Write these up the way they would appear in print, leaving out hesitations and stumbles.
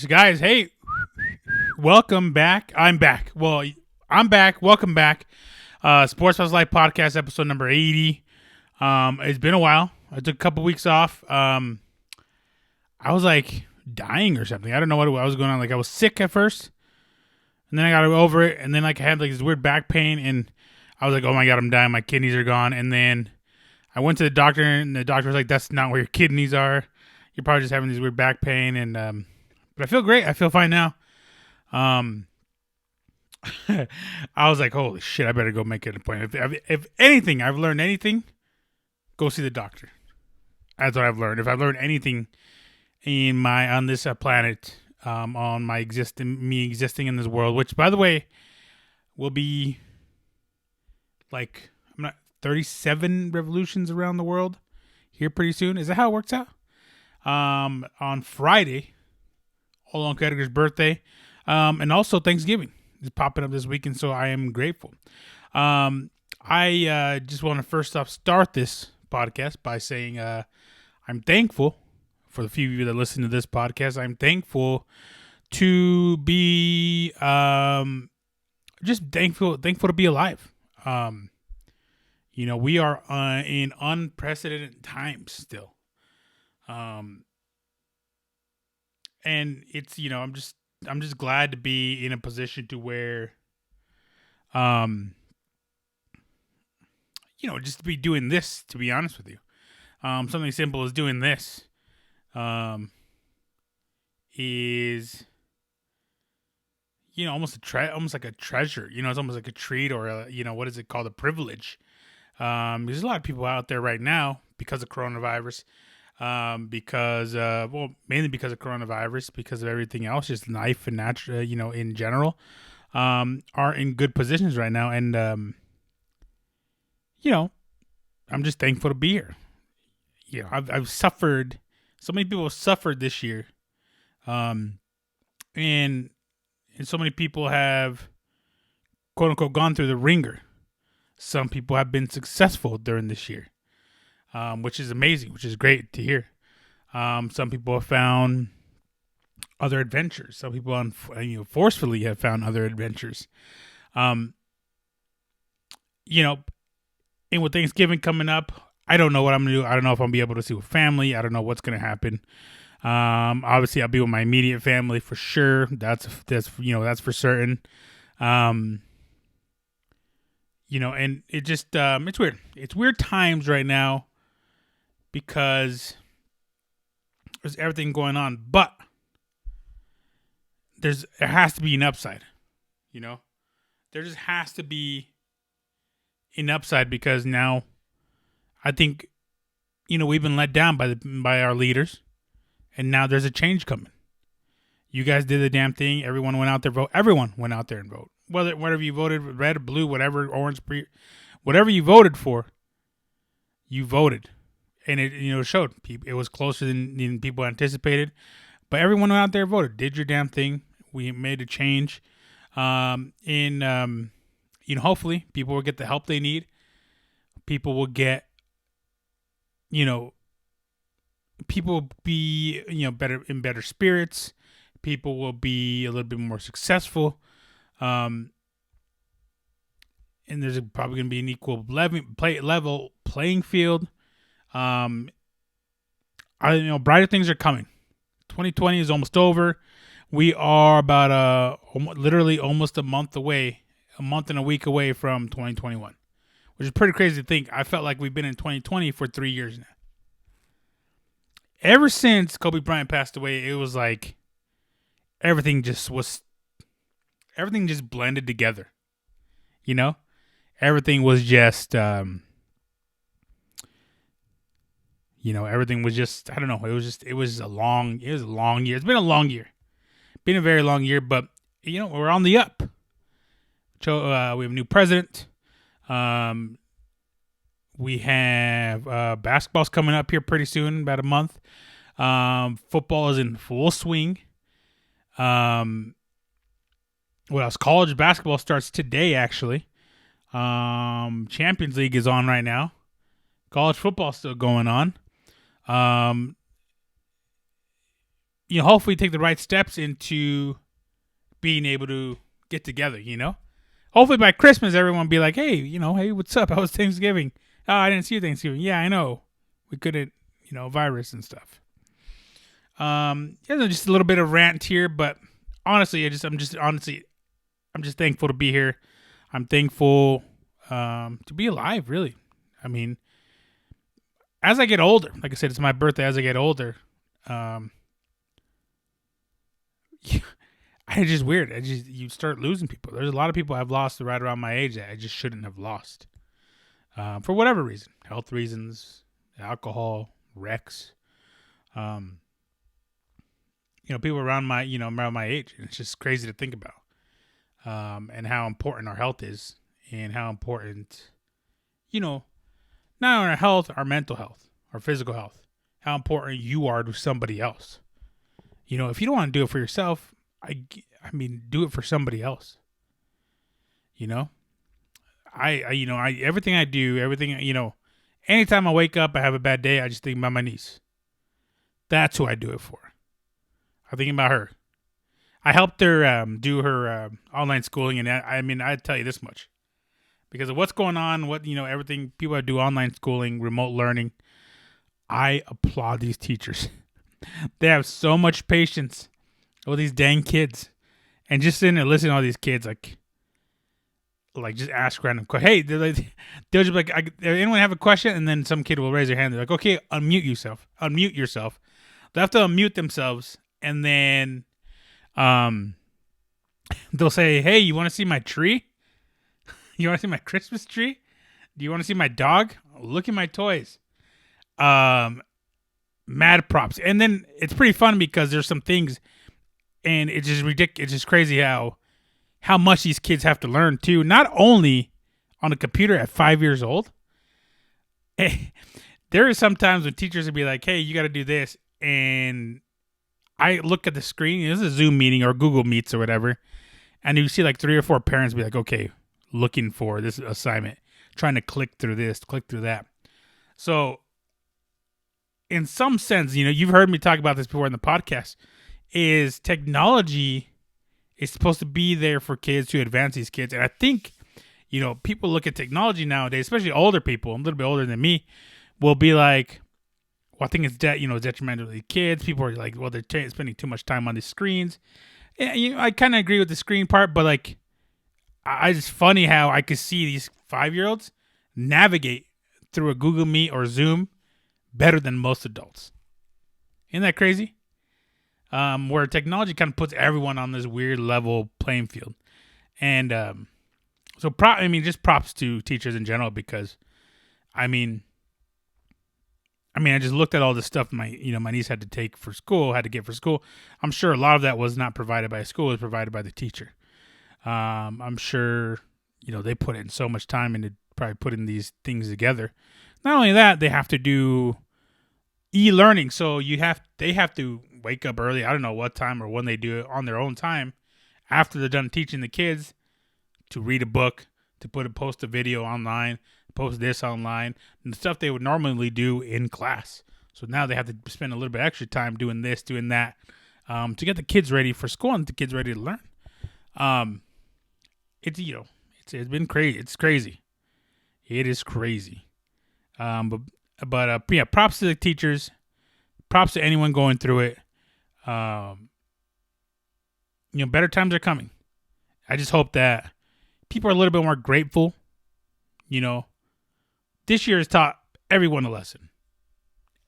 guys. Hey, welcome back. I'm back. Well, I'm back. Welcome back. Sports House Life Podcast, episode number 80. It's been a while. I took a couple weeks off. I was like dying or something. I don't know what was going on. Like I was sick at first, and then I got over it, and then like I had like this weird back pain, and I was like, oh my god, I'm dying. My kidneys are gone. And then I went to the doctor, and the doctor was like, that's not where your kidneys are. You're probably just having this weird back pain, and but I feel great. I feel fine now. I was like, holy shit, I better go make an appointment. If anything, I've learned anything, go see the doctor. That's what I've learned. If I've learned anything on this planet, on my existing in this world, which by the way, will be like 37 revolutions around the world here pretty soon. Is that how it works out? On Friday, along Edgar's birthday, and also Thanksgiving is popping up this weekend, so I am grateful. I just want to first off start this podcast by saying I'm thankful for the few of you that listen to this podcast. I'm thankful to be just thankful to be alive. We are in unprecedented times still. And it's, I'm just glad to be in a position to where, just to be doing this, to be honest with you. Something simple as doing this, is, almost like a treasure, it's almost like a treat or what is it called? A privilege. There's a lot of people out there right now because of coronavirus, mainly because of coronavirus, because of everything else, just life and natural, in general, are in good positions right now. And, I'm just thankful to be here. I've suffered, so many people have suffered this year. And so many people have, quote unquote, gone through the ringer. Some people have been successful during this year. Which is amazing, which is great to hear. Some people have found other adventures. Some people, forcefully have found other adventures. And with Thanksgiving coming up, I don't know what I'm gonna do. I don't know if I'm gonna be able to see with family. I don't know what's gonna happen. Obviously, I'll be with my immediate family for sure. That's for certain. And it just it's weird. It's weird times right now, because there's everything going on, but there has to be an upside, there just has to be an upside, because now I think, we've been let down by our leaders, and now there's a change coming. You guys did the damn thing. Everyone went out there, vote. Everyone went out there and vote. Whatever you voted, red, blue, whatever, orange, whatever you voted for, you voted. And it showed. It was closer than people anticipated. But everyone went out there and voted. Did your damn thing. We made a change. Hopefully people will get the help they need. People will get, people will be, better spirits. People will be a little bit more successful. And there's probably going to be an equal level playing field. Brighter things are coming. 2020 is almost over. We are about literally almost a month and a week away from 2021, which is pretty crazy to think. I felt like we've been in 2020 for 3 years now. Ever since Kobe Bryant passed away, it was like everything just blended together. Everything was just everything was just, I don't know. It was a long year. It's been a long year. Been a very long year, but we're on the up. So, we have a new president. We have basketball's coming up here pretty soon, about a month. Football is in full swing. What else? College basketball starts today, actually. Champions League is on right now. College football still going on. hopefully take the right steps into being able to get together. Hopefully by Christmas everyone will be like, hey, hey, what's up? How was Thanksgiving? Oh, I didn't see you Thanksgiving. Yeah, I know. We couldn't, virus and stuff. Just a little bit of rant here, but honestly, I'm just thankful to be here. I'm thankful to be alive, really. I mean, as I get older, like I said, it's my birthday. As I get older, it's just weird. You start losing people. There's a lot of people I've lost right around my age that I just shouldn't have lost, for whatever reason, health reasons, alcohol, wrecks, people around my age. And it's just crazy to think about, and how important our health is, and how important, not only our health, our mental health, our physical health, how important you are to somebody else. If you don't want to do it for yourself, I mean, do it for somebody else. Everything I do, anytime I wake up, I have a bad day, I just think about my niece. That's who I do it for. I'm thinking about her. I helped her do her online schooling, and I tell you this much, because of what's going on, everything people that do online schooling, remote learning, I applaud these teachers. They have so much patience with these dang kids, and just sitting there listening to all these kids, like just ask random questions. Hey, they'll just be like, anyone have a question? And then some kid will raise their hand. They're like, okay, unmute yourself. They have to unmute themselves, and then they'll say, hey, you want to see my tree? You want to see my Christmas tree? Do you want to see my dog? Look at my toys. Mad props. And then it's pretty fun because there's some things, and it's just ridiculous. It's just crazy how much these kids have to learn too. Not only on a computer at 5 years old. There are some times when teachers would be like, hey, you got to do this. And I look at the screen. This is a Zoom meeting or Google Meets or whatever. And you see like 3 or 4 parents be like, okay, looking for this assignment, trying to click through this, click through that. So in some sense, you've heard me talk about this before in the podcast, is technology is supposed to be there for kids to advance these kids. And I think, people look at technology nowadays, especially older people, a little bit older than me, will be like, well, I think it's detrimental to the kids. People are like, well, they're spending too much time on these screens. Yeah, I kind of agree with the screen part, but like, it's funny how I could see these 5-year-olds navigate through a Google Meet or Zoom better than most adults. Isn't that crazy? Where technology kind of puts everyone on this weird level playing field. And just props to teachers in general, because I just looked at all the stuff my niece had to take for school, had to get for school. I'm sure a lot of that was not provided by a school, it was provided by the teacher. I'm sure, they put in so much time into probably putting these things together. Not only that, they have to do e-learning. So they have to wake up early. I don't know what time or when they do it on their own time after they're done teaching the kids to read a book, to post a video online, post this online, and the stuff they would normally do in class. So now they have to spend a little bit extra time doing this, doing that, to get the kids ready for school and the kids ready to learn. It's been crazy. It's crazy. It is crazy. But props to the teachers. Props to anyone going through it. Better times are coming. I just hope that people are a little bit more grateful. This year has taught everyone a lesson.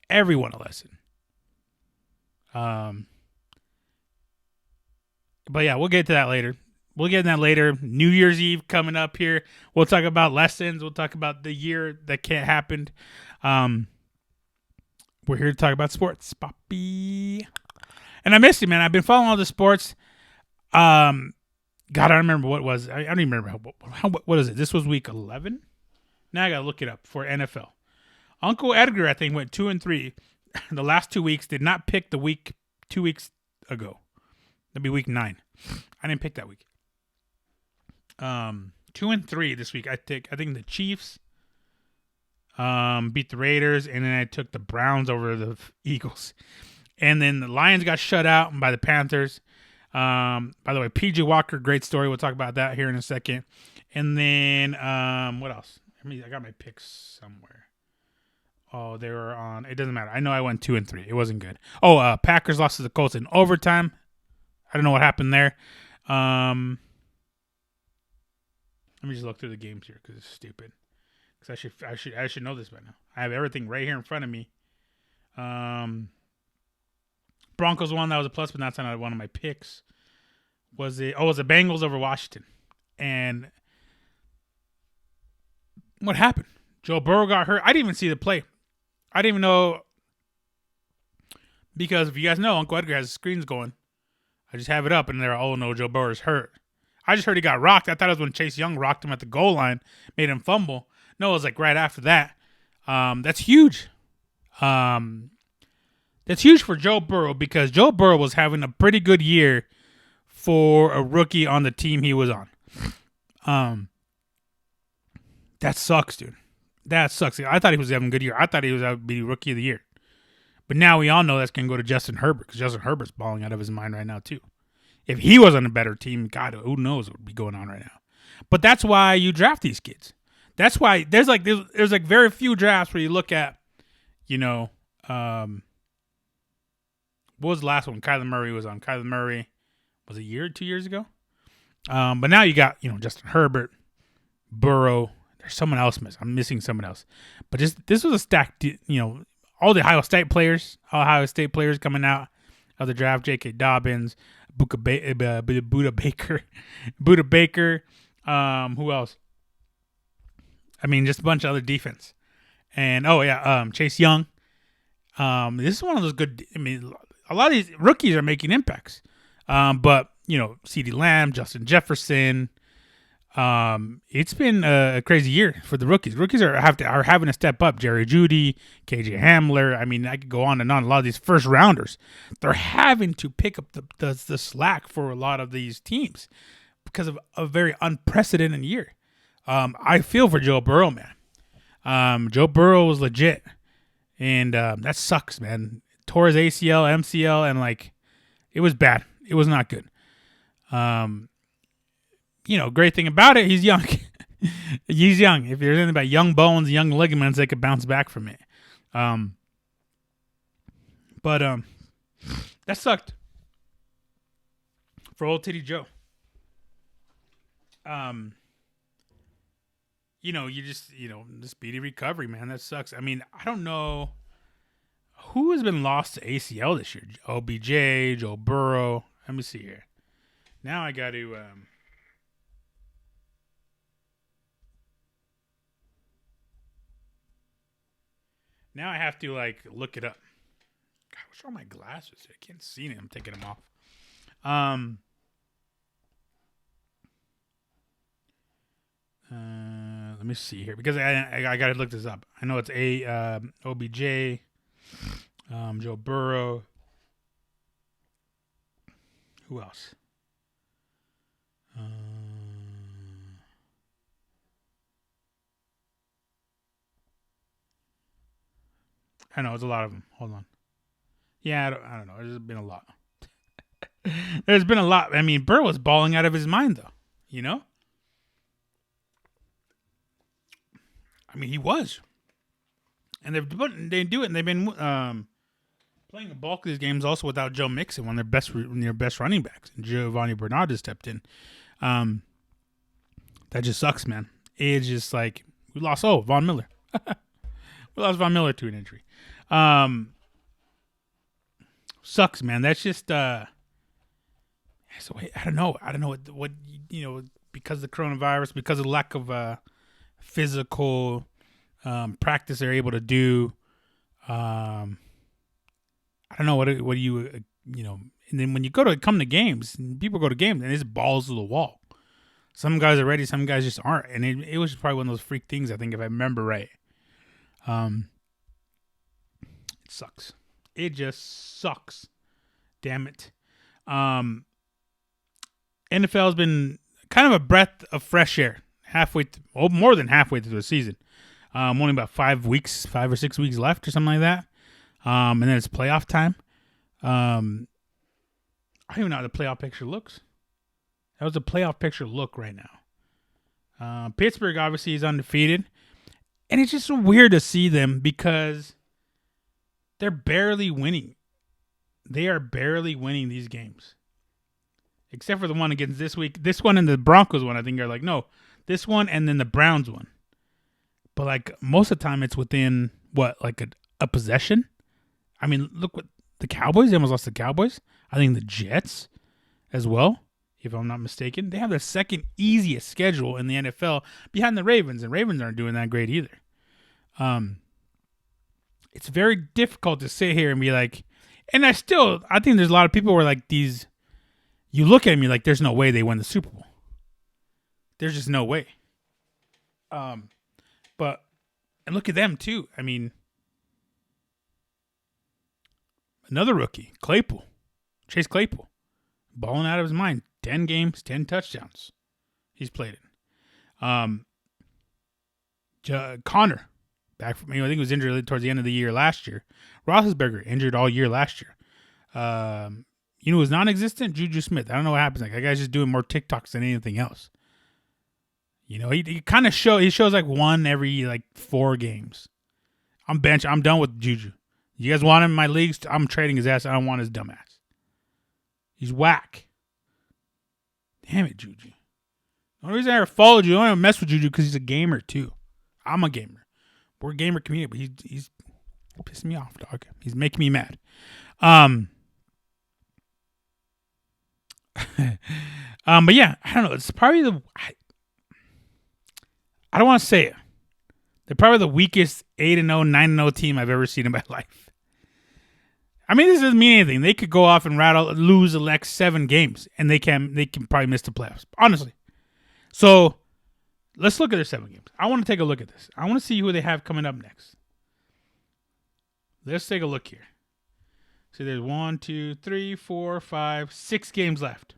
Everyone a lesson. But yeah, we'll get to that later. New Year's Eve coming up here. We'll talk about lessons. We'll talk about the year that can't happen. We're here to talk about sports, Poppy. And I missed it, man. I've been following all the sports. God, I don't remember what it was. I don't even remember what is it? This was week 11. Now I gotta look it up for NFL. Uncle Edgar, I think, went 2-3. The last 2 weeks. Did not pick the week 2 weeks ago. That'd be week 9. I didn't pick that week. 2-3 this week. I think the Chiefs beat the Raiders, and then I took the Browns over the Eagles. And then the Lions got shut out by the Panthers. By the way, PJ Walker, great story. We'll talk about that here in a second. And then what else? I got my picks somewhere. Oh, they were on. It doesn't matter. I know I went 2-3. It wasn't good. Oh, Packers lost to the Colts in overtime. I don't know what happened there. Let me just look through the games here because it's stupid. Because I should know this by now. I have everything right here in front of me. Broncos won. That was a plus, but that's not one of my picks. Was it? Oh, it was the Bengals over Washington. And what happened? Joe Burrow got hurt. I didn't even see the play. I didn't even know, because if you guys know, Uncle Edgar has screens going. I just have it up, and they're, oh no, Joe Burrow's hurt. I just heard he got rocked. I thought it was when Chase Young rocked him at the goal line, made him fumble. No, it was like right after that. That's huge. That's huge for Joe Burrow, because Joe Burrow was having a pretty good year for a rookie on the team he was on. That sucks, dude. That sucks. I thought he was having a good year. I thought he was going to be rookie of the year. But now we all know that's going to go to Justin Herbert, because Justin Herbert's balling out of his mind right now too. If he was on a better team, God, who knows what would be going on right now. But that's why you draft these kids. That's why there's very few drafts where you look at, what was the last one? Kyler Murray was on. Kyler Murray was a year or 2 years ago. But now you got, Justin Herbert, Burrow. There's someone else missing. I'm missing someone else. But this was a stacked, all the Ohio State players coming out of the draft. J.K. Dobbins, Buda Baker. Who else? I mean, just a bunch of other defense. And, Chase Young. This is one of those good, a lot of these rookies are making impacts. But, CeeDee Lamb, Justin Jefferson. It's been a crazy year for the rookies. Rookies are having to step up. Jerry Jeudy, KJ Hamler. I mean, I could go on and on. A lot of these first rounders, they're having to pick up the slack for a lot of these teams because of a very unprecedented year. I feel for Joe Burrow, man. Joe Burrow was legit, and that sucks, man. Tore his ACL, MCL, and it was bad. It was not good. Great thing about it, he's young. He's young. If there's anything about young bones, young ligaments, they could bounce back from it. But that sucked for old Titty Joe. You just, the speedy recovery, man. That sucks. I mean, I don't know who has been lost to ACL this year. OBJ, Joe Burrow. Let me see here. Now I got to... Now I have to look it up. God, what's wrong with my glasses? I can't see them. I'm taking them off. Let me see here, because I got to look this up. I know it's OBJ, Joe Burrow. Who else? I know, it's a lot of them. Hold on. Yeah, I don't know. There's been a lot. There's been a lot. I mean, Burrow was balling out of his mind, though. I mean, he was. And they do it, and they've been playing a bulk of these games also without Joe Mixon, one of their best running backs. And Giovanni Bernard just stepped in. That just sucks, man. It's just we lost, Von Miller. We lost Von Miller to an injury. Sucks, man. That's just so I don't know what because of the coronavirus, because of the lack of physical practice they're able to do. I don't know what you and then when you come to games, people go to games and it's balls to the wall. Some guys are ready, some guys just aren't, and it was probably one of those freak things, I think, if I remember right. It sucks. It just sucks. Damn it. NFL has been kind of a breath of fresh air. More than halfway through the season. Only about 5 or 6 weeks left or something like that. And then it's playoff time. I don't even know how the playoff picture looks. That was the playoff picture look right now. Pittsburgh obviously is undefeated. And it's just so weird to see them because they're barely winning. They are barely winning these games. Except for the one against this week. This one and the Broncos one, I think are like, no. This one and then the Browns one. But like most of the time it's within, what, like a possession? I mean, look what the Cowboys, they almost lost the Cowboys. I think the Jets as well, if I'm not mistaken. They have the second easiest schedule in the NFL behind the Ravens, and Ravens aren't doing that great either. It's very difficult to sit here and be like, and I think there's a lot of people who are like these, you look at me like there's no way they win the Super Bowl. There's just no way. But, and look at them too. I mean, another rookie, Chase Claypool, balling out of his mind. 10 games, 10 touchdowns. He's played it. Connor, back from, I think he was injured towards the end of the year last year. Roethlisberger, injured all year last year. Was non-existent? Juju Smith. I don't know what happens. Like, that guy's just doing more TikToks than anything else. He kind of shows like one every like 4 games. I'm done with Juju. You guys want him in my leagues? I'm trading his ass. I don't want his dumb ass. He's whack. Damn it, Juju. The only reason I ever followed you, I don't even mess with Juju because he's a gamer too. I'm a gamer. We're a gamer community, but he's pissing me off, dog. He's making me mad. But yeah, I don't know. It's probably I don't want to say it. They're probably the weakest 8-0, 9-0 team I've ever seen in my life. I mean, this doesn't mean anything. They could go off and lose the next 7 games, and they can probably miss the playoffs. Honestly. So let's look at their 7 games. I want to take a look at this. I want to see who they have coming up next. Let's take a look here. So there's 1, 2, 3, 4, 5, 6 games left.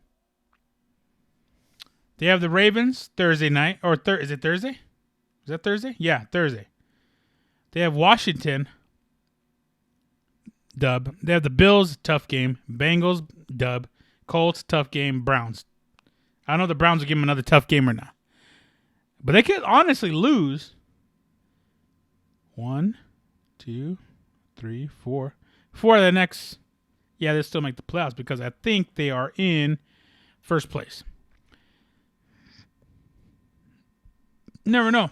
They have the Ravens Thursday night, or is it Thursday? Is that Thursday? Yeah, Thursday. They have Washington, dub. They have the Bills, tough game. Bengals, dub. Colts, tough game. Browns. I don't know if the Browns will give them another tough game or not. But they could honestly lose 1, 2, 3, 4. 4 of the next. Yeah, they'll still make the playoffs because I think they are in first place. Never know.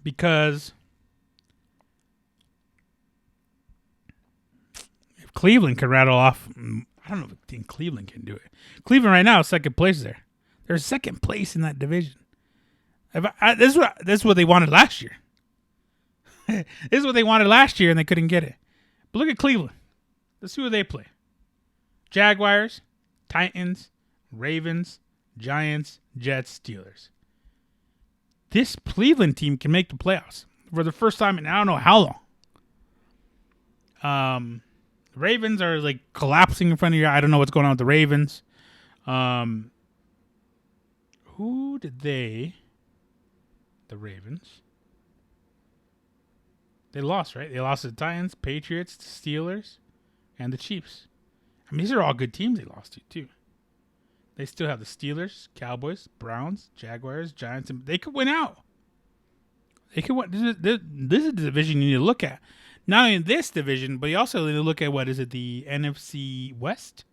Because if Cleveland could rattle off, I don't know if Cleveland can do it. Cleveland right now is second place there. They're second place in that division. This is what they wanted last year. This is what they wanted last year, and they couldn't get it. But look at Cleveland. Let's see who they play. Jaguars, Titans, Ravens, Giants, Jets, Steelers. This Cleveland team can make the playoffs for the first time in I don't know how long. The Ravens are like collapsing in front of you. I don't know what's going on with the Ravens. Who did they? The Ravens. They lost, right? They lost to the Titans, Patriots, the Steelers, and the Chiefs. I mean, these are all good teams they lost to, too. They still have the Steelers, Cowboys, Browns, Jaguars, Giants, and they could win out. They could win. This is the division you need to look at. Not only in this division, but you also need to look at, the NFC West?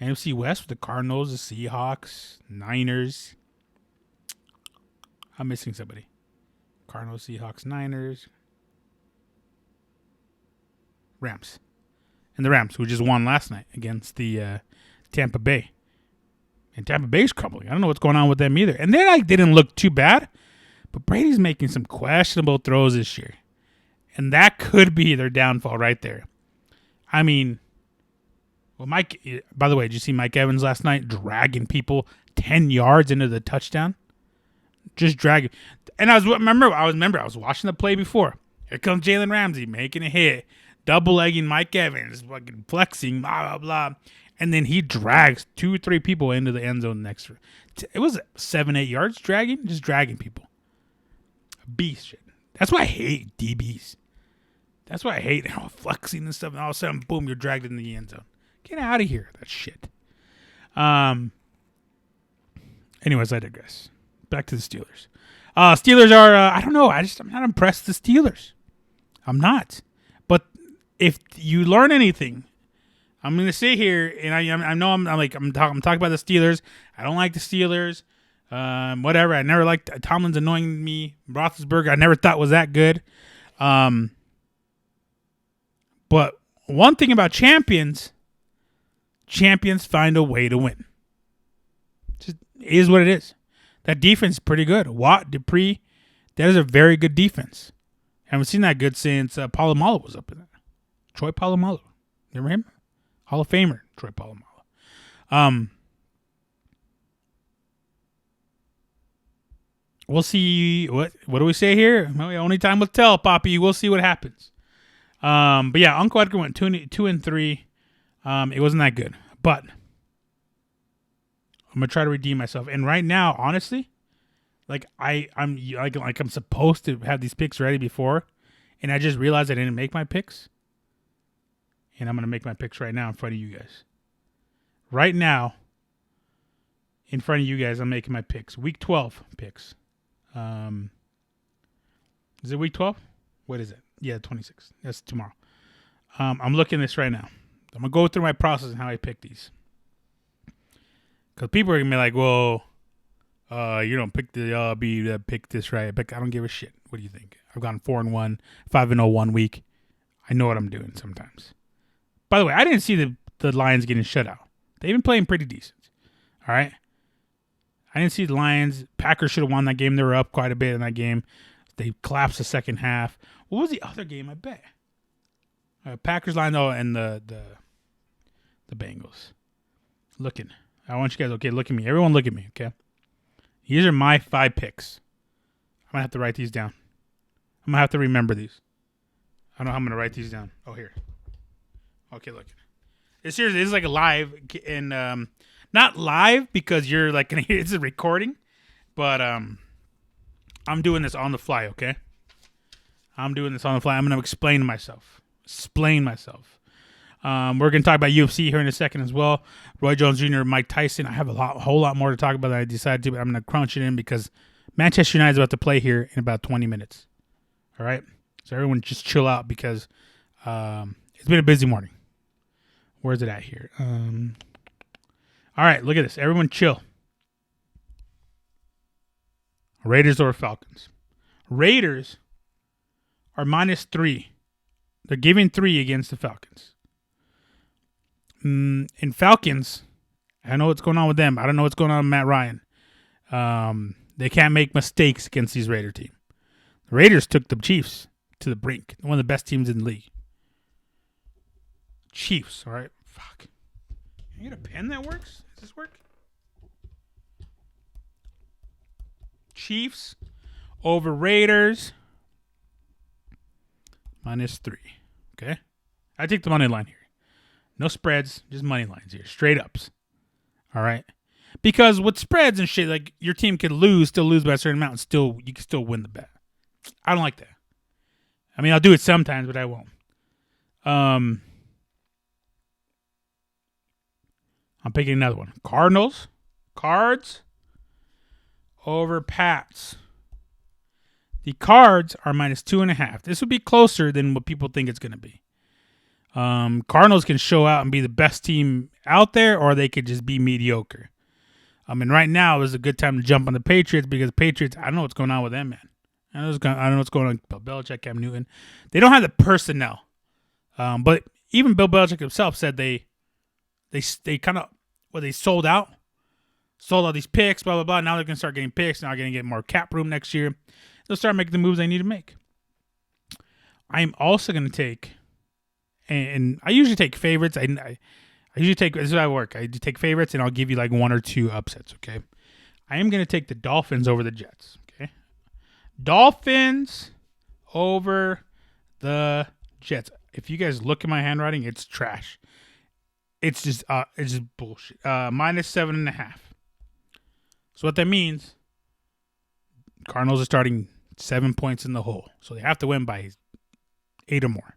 NFC West with the Cardinals, the Seahawks, Niners. I'm missing somebody. Cardinals, Seahawks, Niners. Rams. And the Rams, who just won last night against the Tampa Bay. And Tampa Bay's crumbling. I don't know what's going on with them either. And they didn't look too bad. But Brady's making some questionable throws this year. And that could be their downfall right there. I mean, well, by the way, did you see Mike Evans last night dragging people 10 yards into the touchdown? Just dragging. And I was watching the play before. Here comes Jalen Ramsey making a hit, double-legging Mike Evans, fucking flexing, blah, blah, blah. And then he drags 2 or 3 people into the end zone next. It was 7-8 yards just dragging people. Beast shit. That's why I hate DBs. That's why I hate flexing and stuff. And all of a sudden, boom, you're dragged in the end zone. Get out of here. That shit. Anyways, I digress. Back to the Steelers. Steelers are, I don't know. I'm not impressed with the Steelers. I'm not. But if you learn anything, I'm going to sit here and I know I'm talking about the Steelers. I don't like the Steelers. Whatever. I never liked Tomlin's annoying me. Roethlisberger, I never thought was that good. But one thing about champions find a way to win. Just is what it is. That defense is pretty good. Watt, Dupree, that is a very good defense. Haven't seen that good since Polamalu was up in there. Troy Polamalu. Remember him? Hall of Famer, Troy Polamalu. We'll see. What do we say here? Well, only time will tell, Poppy. We'll see what happens. But yeah, Uncle Edgar went 2-3. It wasn't that good, but I'm gonna try to redeem myself. And right now, honestly, like I'm supposed to have these picks ready before, and I just realized I didn't make my picks. And I'm gonna make my picks right now in front of you guys. Right now, in front of you guys, I'm making my picks. Week 12 picks. Is it week 12? What is it? Yeah, 26. That's tomorrow. I'm looking at this right now. I'm going to go through my process and how I pick these. Because people are going to be like, well, you don't pick pick this right. But I don't give a shit. What do you think? I've gone 4-1, 5-0 1 week. I know what I'm doing sometimes. By the way, I didn't see the Lions getting shut out. They've been playing pretty decent. All right? I didn't see the Lions. Packers should have won that game. They were up quite a bit in that game. They collapsed the second half. What was the other game? I bet Packers line though, and the Bengals. Looking, I want you guys. Okay, look at me. Everyone, look at me. Okay, these are my 5 picks. I'm gonna have to write these down. I'm gonna have to remember these. I don't know how I'm gonna write these down. Oh, here. Okay, look. This is like a live and not live because you're like gonna hear it's a recording, but I'm doing this on the fly. Okay. I'm doing this on the fly. I'm going to explain myself. We're going to talk about UFC here in a second as well. Roy Jones Jr., Mike Tyson. I have a whole lot more to talk about than I decided to, but I'm going to crunch it in because Manchester United is about to play here in about 20 minutes. All right? So everyone just chill out because it's been a busy morning. Where's it at here? All right, look at this. Everyone chill. Raiders or Falcons? Raiders are -3. They're giving 3 against the Falcons. In Falcons, I don't know what's going on with them. I don't know what's going on with Matt Ryan. They can't make mistakes against these Raider team. The Raiders took the Chiefs to the brink. One of the best teams in the league. Chiefs, all right? Fuck. Can you get a pen that works? Does this work? Chiefs over Raiders. -3. Okay? I take the money line here. No spreads, just money lines here. Straight ups. All right? Because with spreads and shit, like your team could still lose by a certain amount, and you can still win the bet. I don't like that. I mean, I'll do it sometimes, but I won't. I'm picking another one. Cards over Pats. The Cards are -2.5. This would be closer than what people think it's going to be. Cardinals can show out and be the best team out there, or they could just be mediocre. And right now is a good time to jump on the Patriots because the Patriots, I don't know what's going on with them, man. I don't know what's going on with Bill Belichick, Cam Newton. They don't have the personnel. But even Bill Belichick himself said they kind of, they sold out all these picks, blah, blah, blah. Now they're going to start getting picks. Now they're going to get more cap room next year. They'll start making the moves they need to make. I'm also going to take, and I usually take favorites. I usually take, this is how I work. I take favorites, and I'll give you like 1 or 2 upsets, okay? I am going to take the Dolphins over the Jets, okay? Dolphins over the Jets. If you guys look at my handwriting, it's trash. It's just bullshit. -7.5. So what that means, Cardinals are starting 7 points in the hole. So they have to win by 8 or more.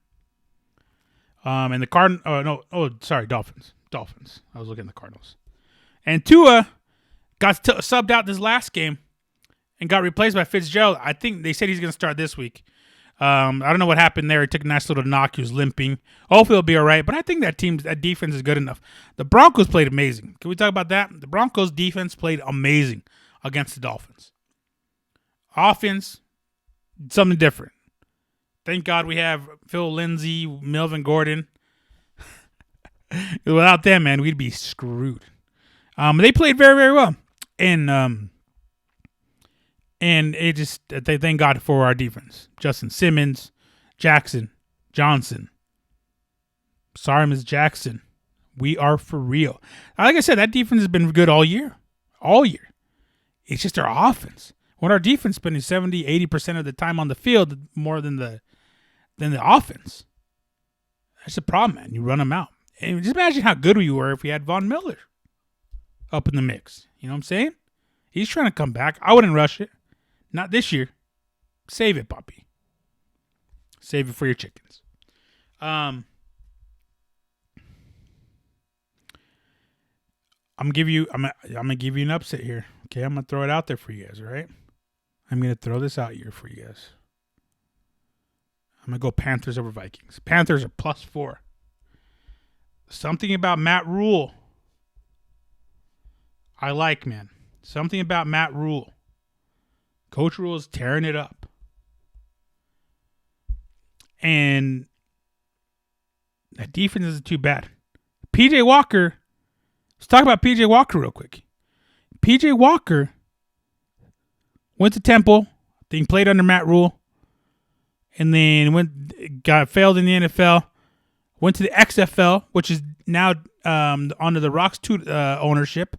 And the Dolphins. Dolphins. I was looking at the Cardinals. And Tua got subbed out this last game and got replaced by Fitzgerald. I think they said he's going to start this week. I don't know what happened there. He took a nice little knock. He was limping. Hopefully he'll be all right. But I think that defense is good enough. The Broncos played amazing. Can we talk about that? The Broncos defense played amazing against the Dolphins. Offense, something different. Thank God we have Phil Lindsay, Melvin Gordon. Without them, man, we'd be screwed. They played very, very well. And they thank God for our defense. Justin Simmons, Jackson, Johnson. Sorry, Ms. Jackson. We are for real. Like I said, that defense has been good all year. All year. It's just our offense. When our defense spending 70, 80% of the time on the field more than the offense. That's the problem, man. You run them out. And just imagine how good we were if we had Von Miller up in the mix. You know what I'm saying? He's trying to come back. I wouldn't rush it. Not this year. Save it, puppy. Save it for your chickens. I'm gonna give you an upset here. Okay, I'm gonna throw it out there for you guys. All right, I'm gonna throw this out here for you guys. I'm gonna go Panthers over Vikings. Panthers are +4. Something about Matt Rule. I like, man. Something about Matt Rule. Coach Rule is tearing it up. And that defense isn't too bad. PJ Walker. Let's talk about PJ Walker real quick. PJ Walker went to Temple. Then played under Matt Rule. And then failed in the NFL. Went to the XFL, which is now under the Rocks 2 ownership.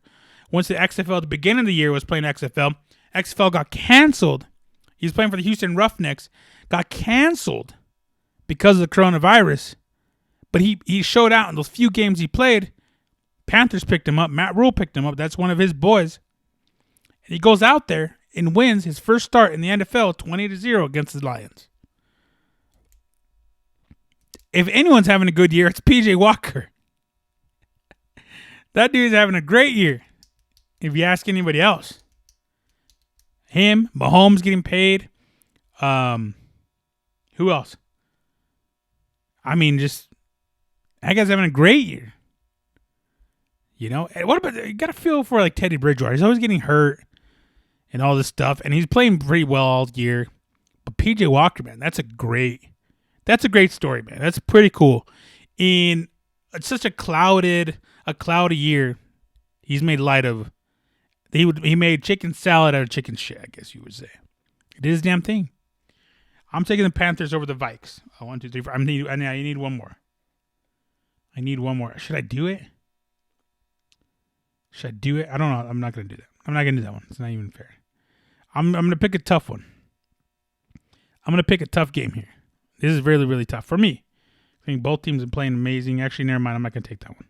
Went to the XFL at the beginning of the year, was playing XFL. XFL got canceled. He was playing for the Houston Roughnecks. Got canceled because of the coronavirus. But he showed out in those few games he played. Panthers picked him up. Matt Rule picked him up. That's one of his boys. And he goes out there and wins his first start in the NFL 20-0 against the Lions. If anyone's having a good year, it's PJ Walker. That dude's having a great year. If you ask anybody else. Him, Mahomes getting paid. Who else? I mean, just that guy's having a great year. You know, and what about you? Got to feel for like Teddy Bridgewater. He's always getting hurt and all this stuff, and he's playing pretty well all year. But PJ Walker, man, that's a great story, man. That's pretty cool. In such a cloudy year, he's made light of. He made chicken salad out of chicken shit, I guess you would say. It is his damn thing. I'm taking the Panthers over the Vikes. 1, 2, 3, 4. I need one more. I need one more. Should I do it? I don't know. I'm not going to do that. I'm not going to do that one. It's not even fair. I'm going to pick a tough one. I'm going to pick a tough game here. This is really, really tough for me. I think both teams are playing amazing. Actually, never mind. I'm not going to take that one.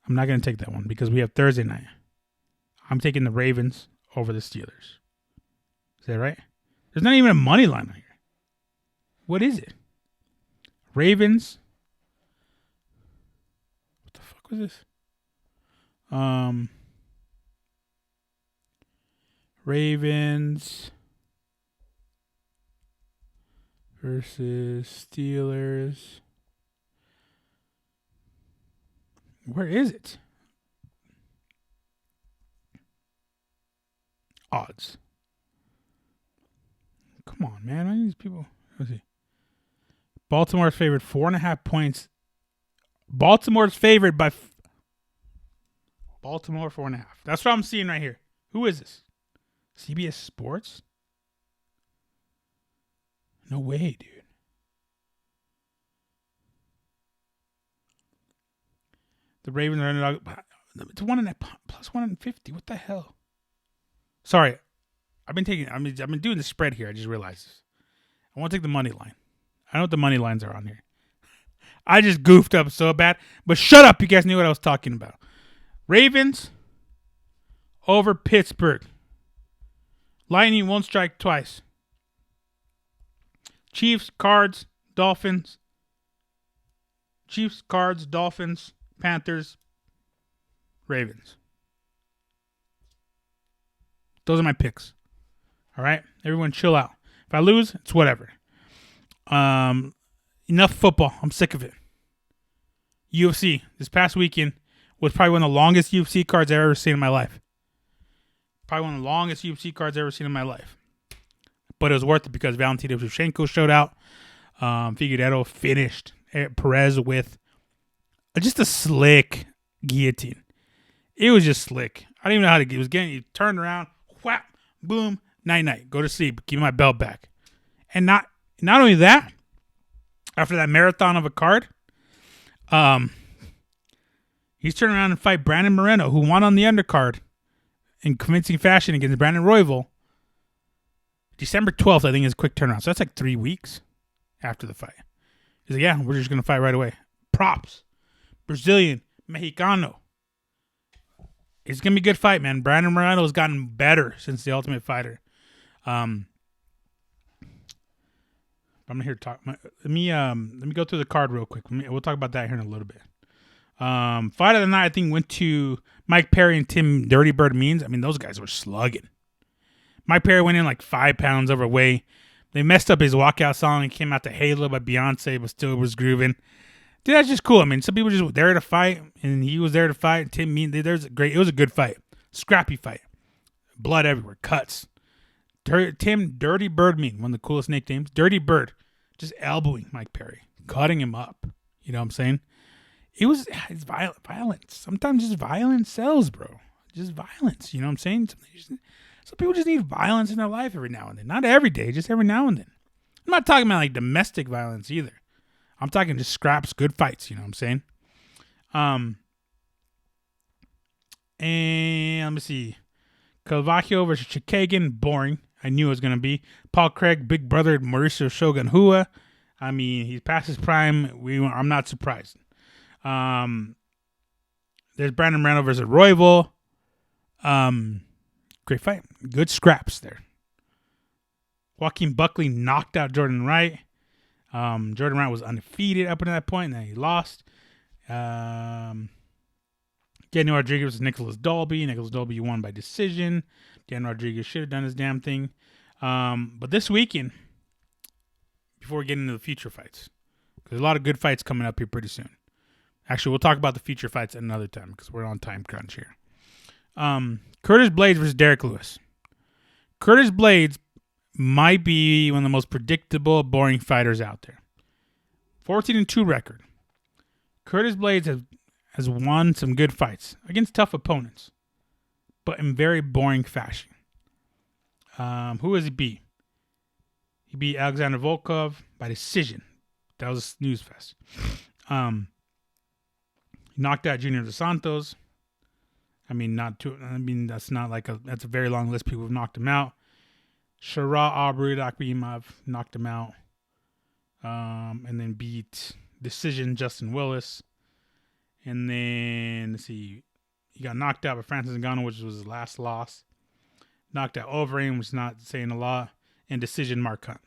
I'm not going to take that one because we have Thursday night. I'm taking the Ravens over the Steelers. Is that right? There's not even a money line on here. What is it? Ravens. What the fuck was this? Ravens versus Steelers. Where is it? Odds. Come on, man. I need these people. Let's see. Baltimore's favored 4.5 points. Baltimore's favored by Baltimore 4.5. That's what I'm seeing right here. Who is this? CBS Sports? No way, dude. The Ravens are underdog. It's plus 150. What the hell? Sorry, I've been doing the spread here. I just realized this. I want to take the money line. I know what the money lines are on here. I just goofed up so bad. But shut up. You guys knew what I was talking about. Ravens over Pittsburgh. Lightning won't strike twice. Chiefs, Cards, Dolphins. Chiefs, Cards, Dolphins, Panthers, Ravens. Those are my picks. All right? Everyone chill out. If I lose, it's whatever. Enough football. I'm sick of it. UFC this past weekend was probably one of the longest UFC cards I've ever seen in my life. Probably one of the longest UFC cards I've ever seen in my life. But it was worth it because Valentina Shevchenko showed out. Figueiredo finished Perez with just a slick guillotine. It was just slick. I don't even know how to get it. It was getting, you turned around, whap, boom, night, go to sleep, give me my belt back. And not only that, after that marathon of a card, he's turning around and fight Brandon Moreno, who won on the undercard in convincing fashion against Brandon Royval. December 12th, I think, is a quick turnaround. So that's like 3 weeks after the fight. He's like, yeah, we're just going to fight right away. Props. Brazilian, Mexicano. It's going to be a good fight, man. Brandon Moreno has gotten better since The Ultimate Fighter. I'm here to talk. Let me go through the card real quick. We'll talk about that here in a little bit. Fight of the night, I think, went to Mike Perry and Tim Dirty Bird Means. I mean, those guys were slugging. Mike Perry went in like 5 pounds overweight. They messed up his walkout song and came out to Halo by Beyonce, but still was grooving. Dude, that's just cool. I mean, some people just there to fight, and he was there to fight. Tim Mean, it was a good fight. Scrappy fight. Blood everywhere. Cuts. Tim Dirty Bird Mean, one of the coolest nicknames. Dirty Bird. Just elbowing Mike Perry. Cutting him up. You know what I'm saying? It's violence. Sometimes just violence sells, bro. Just violence. You know what I'm saying? Some people just need violence in their life every now and then. Not every day, just every now and then. I'm not talking about like domestic violence either. I'm talking just scraps, good fights. You know what I'm saying? And let me see. Calvaccio versus Chikagan, boring. I knew it was going to be. Paul Craig, big brother, Mauricio Shogun Hua. I mean, he's past his prime. I'm not surprised. There's Brandon Moreno versus Royval. Great fight. Good scraps there. Joaquin Buckley knocked out Jordan Wright. Jordan Wright was undefeated up until that point, and then he lost. Daniel Rodriguez versus Nicholas Dalby. Nicholas Dalby won by decision. Dan Rodriguez should have done his damn thing. But this weekend, before we get into the future fights, because there's a lot of good fights coming up here pretty soon. Actually, we'll talk about the future fights at another time because we're on time crunch here. Curtis Blades versus Derek Lewis. Curtis Blades might be one of the most predictable, boring fighters out there. 14-2 record. Curtis Blades has won some good fights against tough opponents, but in very boring fashion. Who has he beat? He beat Alexander Volkov by decision. That was a snooze fest. He knocked out Junior Dos Santos. That's a very long list of people who've knocked him out. Shara Aubrey Akimov knocked him out. And then beat decision Justin Willis. And then, let's see, he got knocked out by Francis Ngannou, which was his last loss. Knocked out Overeem, which is not saying a lot. And decision Mark Hunt.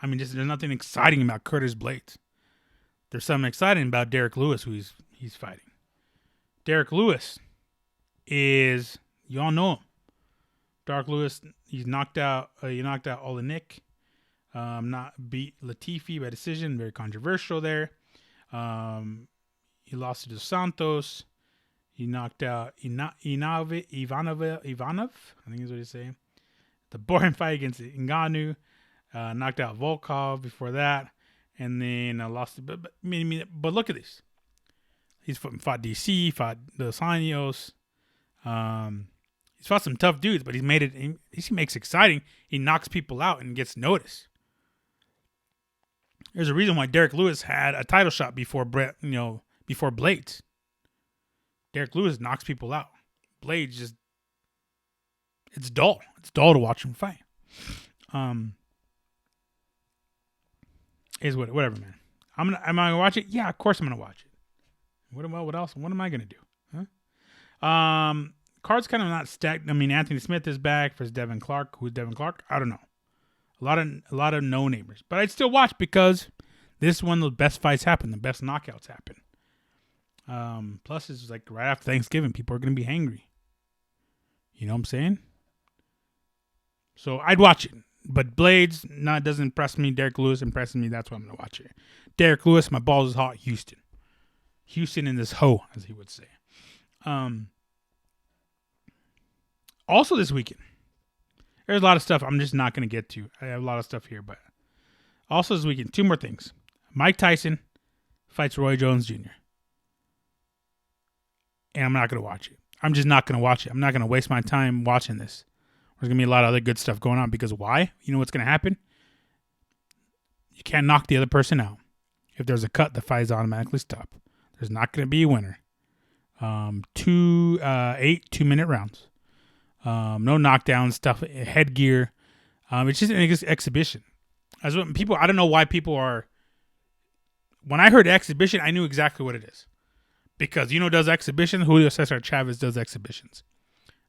There's nothing exciting about Curtis Blades. There's something exciting about Derek Lewis, who he's fighting. Derek Lewis is, you all know him. Derek Lewis, he knocked out Olenek. Not beat Latifi by decision, very controversial there. He lost to Dos Santos. He knocked out Ivanov, I think is what he's saying. The boring fight against Ngannou. Knocked out Volkov before that. And then lost. But look at this. He's fought DC, fought Dos Anjos. He's fought some tough dudes, but he makes it exciting. He knocks people out and gets noticed. There's a reason why Derek Lewis had a title shot before Blades. Derek Lewis knocks people out. Blades it's dull. It's dull to watch him fight. Whatever, man. Am I gonna watch it? Yeah, of course I'm gonna watch it. What else? What am I gonna do? Huh? Card's kind of not stacked. I mean, Anthony Smith is back versus Devin Clark. Who's Devin Clark? I don't know. A lot of no-namers. But I'd still watch because this is when the best fights happen, the best knockouts happen. Plus, it's like right after Thanksgiving, people are going to be hangry. You know what I'm saying? So I'd watch it. But Blades doesn't impress me. Derek Lewis impresses me. That's why I'm going to watch it. Derek Lewis, my balls is hot. Houston. Houston in this hoe, as he would say. Also this weekend, there's a lot of stuff I'm just not going to get to. I have a lot of stuff here, but also this weekend, 2 more things. Mike Tyson fights Roy Jones Jr. And I'm not going to watch it. I'm just not going to watch it. I'm not going to waste my time watching this. There's going to be a lot of other good stuff going on because why? You know what's going to happen? You can't knock the other person out. If there's a cut, the fight is automatically stopped. There's not going to be a winner. 8 2-minute rounds. No knockdown stuff, headgear. It's just an exhibition. As what people, I don't know why people are. When I heard exhibition, I knew exactly what it is, because does exhibition. Julio Cesar Chavez does exhibitions.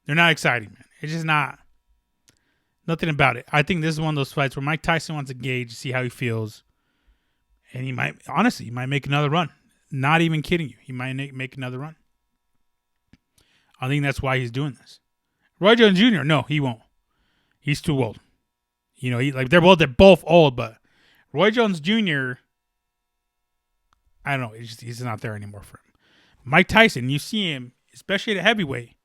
They're not exciting, man. It's just not. Nothing about it. I think this is one of those fights where Mike Tyson wants to gauge, see how he feels, and he might make another run. Not even kidding you. He might make another run. I think that's why he's doing this. Roy Jones Jr., no, he won't. He's too old. They're both old, but Roy Jones Jr., I don't know. He's not there anymore for him. Mike Tyson, you see him, especially at heavyweight,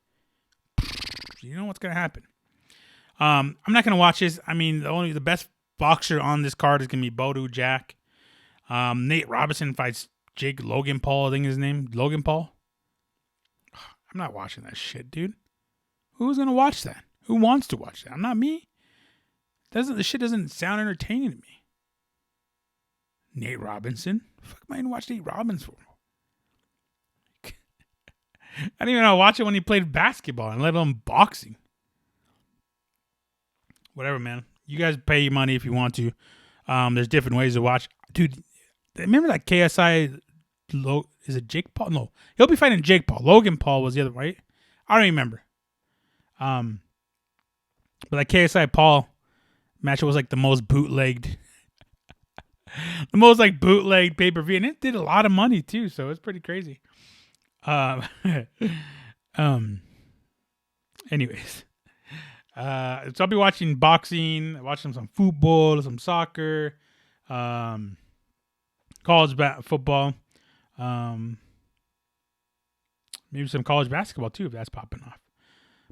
you know what's going to happen. I'm not going to watch this. I mean, the best boxer on this card is going to be Bodu Jack. Nate Robinson fights Logan Paul, I think his name. Logan Paul. I'm not watching that shit, dude. Who's going to watch that? Who wants to watch that? I'm not me. The shit doesn't sound entertaining to me. Nate Robinson? The fuck am I going to watch Nate Robinson for? I didn't even know watch it when he played basketball, and let alone boxing. Whatever, man. You guys pay your money if you want to. There's different ways to watch. Dude, remember that KSI? Is it Jake Paul? No, he'll be fighting Jake Paul. Logan Paul was the other, right? I don't remember. But that KSI Paul matchup was like the most bootlegged, bootlegged pay-per-view, and it did a lot of money too. So it's pretty crazy. Anyways. So I'll be watching boxing, watching some football, some soccer, college football, maybe some college basketball too, if that's popping off.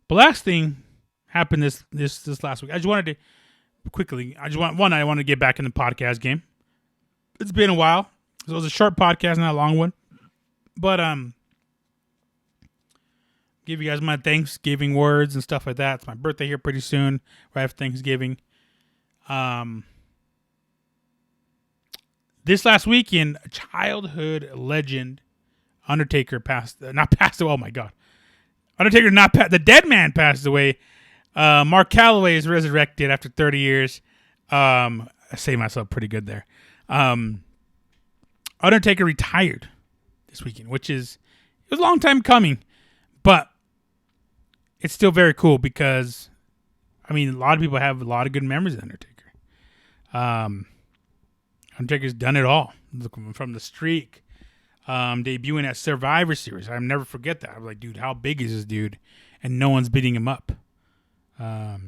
But last thing happened this last week. I just wanted to quickly. I wanted to get back in the podcast game. It's been a while. So it was a short podcast, not a long one, but give you guys my Thanksgiving words and stuff like that. It's my birthday here pretty soon, right after Thanksgiving. This last weekend, a childhood legend, Undertaker oh my God. Undertaker the dead man passed away. Mark Calloway is resurrected after 30 years. I say myself pretty good there. Undertaker retired this weekend, it was a long time coming, but it's still very cool because, I mean, a lot of people have a lot of good memories of Undertaker. Undertaker's done it all, from the streak, debuting at Survivor Series. I'll never forget that. I was like, dude, how big is this dude? And no one's beating him up. I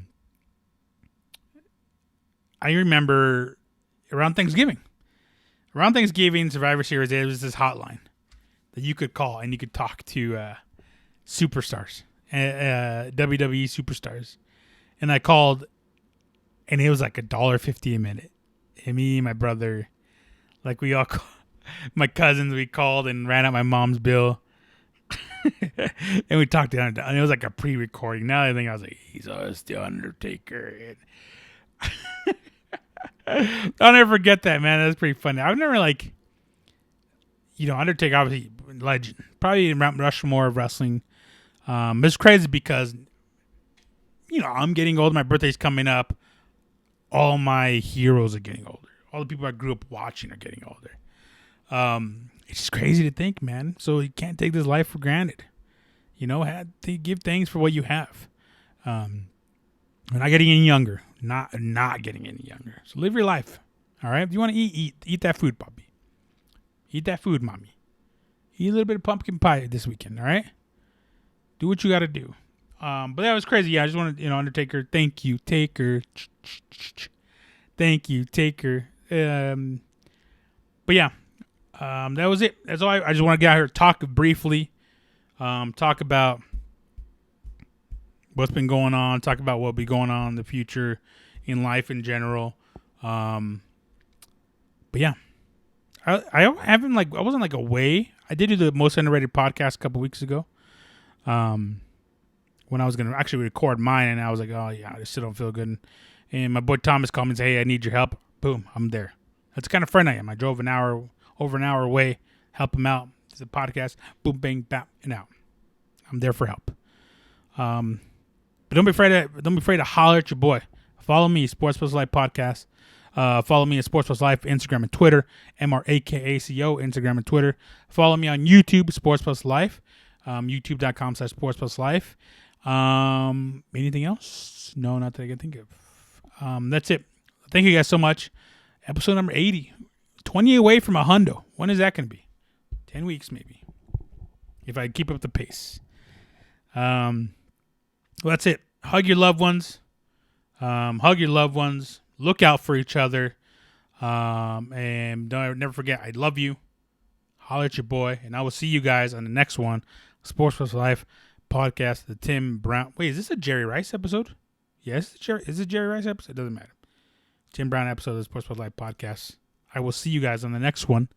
remember around Thanksgiving, Survivor Series, there was this hotline that you could call and you could talk to superstars, WWE superstars. And I called, and it was like $1.50 a minute. And me and my brother, like my cousins, we called and ran out my mom's bill. And we talked to him, and it was like a pre-recording. Now I think I was like, he's still Undertaker. I'll never forget that, man. That's pretty funny. I've never Undertaker, obviously legend, probably in Mount Rushmore of wrestling. It's crazy because, I'm getting old. My birthday's coming up. All my heroes are getting older. All the people I grew up watching are getting older. It's just crazy to think, man. So you can't take this life for granted. Had to give thanks for what you have. We're not getting any younger. Not getting any younger. So live your life. All right. If you want to eat that food, Bobby. Eat that food, mommy. Eat a little bit of pumpkin pie this weekend. All right. Do what you got to do. But that was crazy. Yeah, I just wanted, Undertaker. Thank you, Taker. Thank you, Taker. But yeah, that was it. That's all. I just want to get out here, talk briefly, talk about what's been going on, talk about what'll be going on in the future in life in general. But yeah, I wasn't away. I did do the most underrated podcast a couple weeks ago. When I was going to actually record mine, and I was like, oh yeah, I still don't feel good. And my boy Thomas called me and said, hey, I need your help. Boom, I'm there. That's the kind of friend I am. I drove over an hour away, help him out. It's a podcast. Boom, bang, bap, and out. I'm there for help. But don't be afraid to holler at your boy. Follow me, Sports Plus Life Podcast. Follow me at Sports Plus Life, Instagram and Twitter. MRAKACO, Instagram and Twitter. Follow me on YouTube, Sports Plus Life. YouTube.com/Sports Plus Life. Anything else? No, not that I can think of. That's it. Thank you guys so much. Episode number 80. 20 away from a hundo. When is that going to be? 10 weeks maybe. If I keep up the pace. Well, that's it. Hug your loved ones. Look out for each other. And never forget, I love you. Holler at your boy. And I will see you guys on the next one. Sports Plus Life Podcast. The Tim Brown. Wait, is this a Jerry Rice episode? Yes, is it Jerry Rice episode? It doesn't matter. Tim Brown episode of the Sports Plus Life Podcast. I will see you guys on the next one.